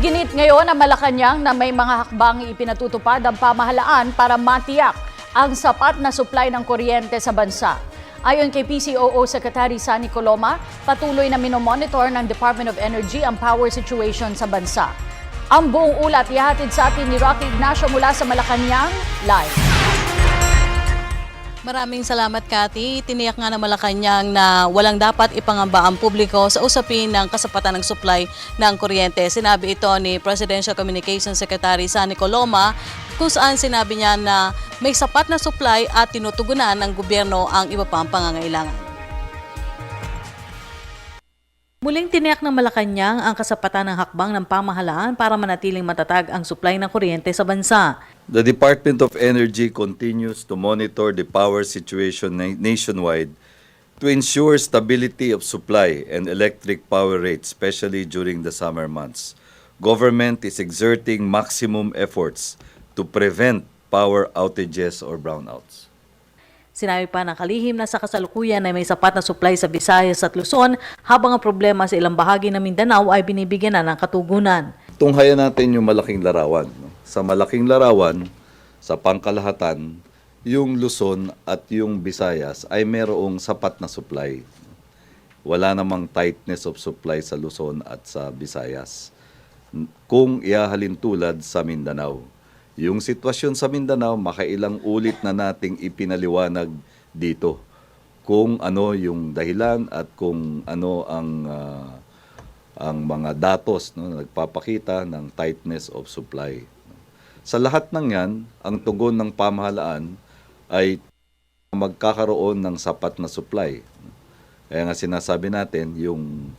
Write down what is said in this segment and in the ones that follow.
Iginit ngayon ng Malacanang na may mga hakbang ipinatutupad ang pamahalaan para matiyak ang sapat na supply ng kuryente sa bansa. Ayon kay PCOO Secretary Sunny Coloma, patuloy na minomonitor ng Department of Energy ang power situation sa bansa. Ang buong ulat ihahatid sa atin ni Rocky Ignacio mula sa Malacanang, live. Maraming salamat, Cathy. Tiniyak nga ng Malacanang na walang dapat ipangamba ang publiko sa usapin ng kasapatan ng supply ng kuryente. Sinabi ito ni Presidential Communications Secretary Sunny Coloma, kung saan sinabi niya na may sapat na supply at tinutugunan ng gobyerno ang iba pang pangangailangan. Muling tiniyak ng Malacanang ang kasapatan ng hakbang ng pamahalaan para manatiling matatag ang supply ng kuryente sa bansa. The Department of Energy continues to monitor the power situation nationwide to ensure stability of supply and electric power rates, especially during the summer months. Government is exerting maximum efforts to prevent power outages or brownouts. Sinabi pa ng kalihim na sa kasalukuyan ay may sapat na supply sa Visayas at Luzon habang ang problema sa ilang bahagi ng Mindanao ay binibigyan na ng katugunan. Tunghayan natin yung malaking larawan. No? Sa malaking larawan, sa pangkalahatan, yung Luzon at yung Visayas ay mayroong sapat na supply. Wala namang tightness of supply sa Luzon at sa Visayas. Kung iahalin tulad sa Mindanao. Yung sitwasyon sa Mindanao, makailang ulit na nating ipinaliwanag dito kung ano yung dahilan at kung ano ang mga datos no, nagpapakita ng tightness of supply. Sa lahat ng yan, ang tugon ng pamahalaan ay magkakaroon ng sapat na supply. Kaya nga sinasabi natin, yung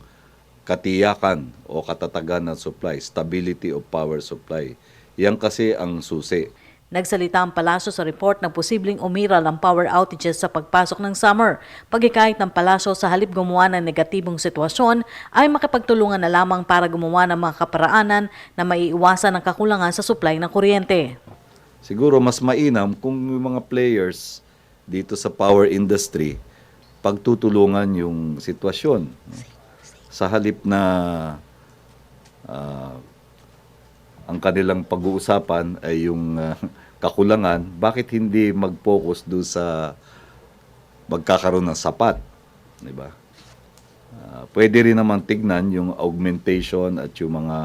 katiyakan o katatagan ng supply, stability of power supply. Yan kasi ang susi. Nagsalita ang palasyo sa report na posibleng umiral ang power outages sa pagpasok ng summer. Pagkikait ng palasyo sa halip gumawa ng negatibong sitwasyon ay makipagtulungan na lamang para gumawa ng mga kaparaanan na maiiwasan ang kakulangan sa supply ng kuryente. Siguro mas mainam kung yung mga players dito sa power industry pagtutulungan yung sitwasyon. Sa halip na ang kanilang pag-uusapan ay yung kakulangan, bakit hindi mag-focus doon sa magkakaroon ng sapat, di ba? Pwede rin naman tignan yung augmentation at yung mga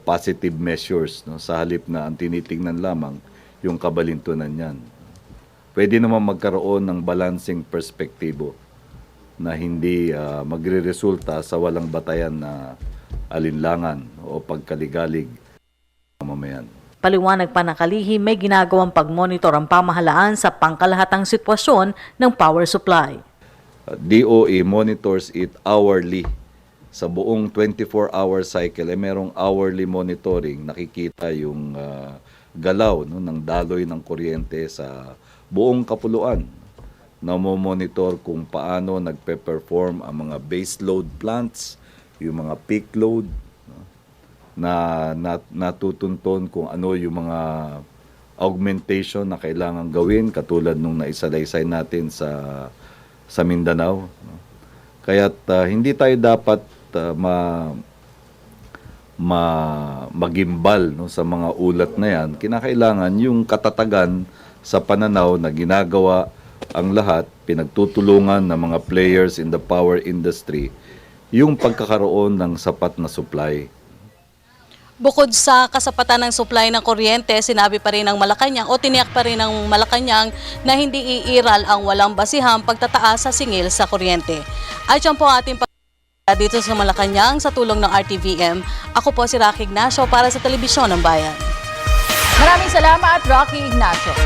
positive measures no, sa halip na ang tinitingnan lamang yung kabalintunan niyan. Pwede naman magkaroon ng balancing perspektibo na hindi magre-resulta sa walang batayan na alinlangan o pagkaligalig ng mamayan. Paliwanag pa ng kalihim, may ginagawang pagmonitor ang pamahalaan sa pangkalahatang sitwasyon ng power supply. DOE monitors it hourly. Sa buong 24-hour cycle, merong hourly monitoring. Nakikita yung galaw no, ng daloy ng kuryente sa buong kapuluan. Namomonitor kung paano nagpe-perform ang mga base load plants, yung mga peak load, na natutunton kung ano yung mga augmentation na kailangan gawin katulad nung naisalaysay natin sa Mindanao. Kaya't hindi tayo dapat magimbal no, sa mga ulat na yan. Kinakailangan yung katatagan sa pananaw na ginagawa ang lahat, pinagtutulungan ng mga players in the power industry, yung pagkakaroon ng sapat na supply. Bukod sa kasapatan ng supply ng kuryente, sinabi pa rin ng Malacanang o tiniyak pa rin ng Malacanang na hindi iiral ang walang basihang pagtataas sa singil sa kuryente. At yan po ating dito sa Malacanang sa tulong ng RTVM. Ako po si Rocky Ignacio para sa Telebisyon ng Bayan. Maraming salamat, Rocky Ignacio.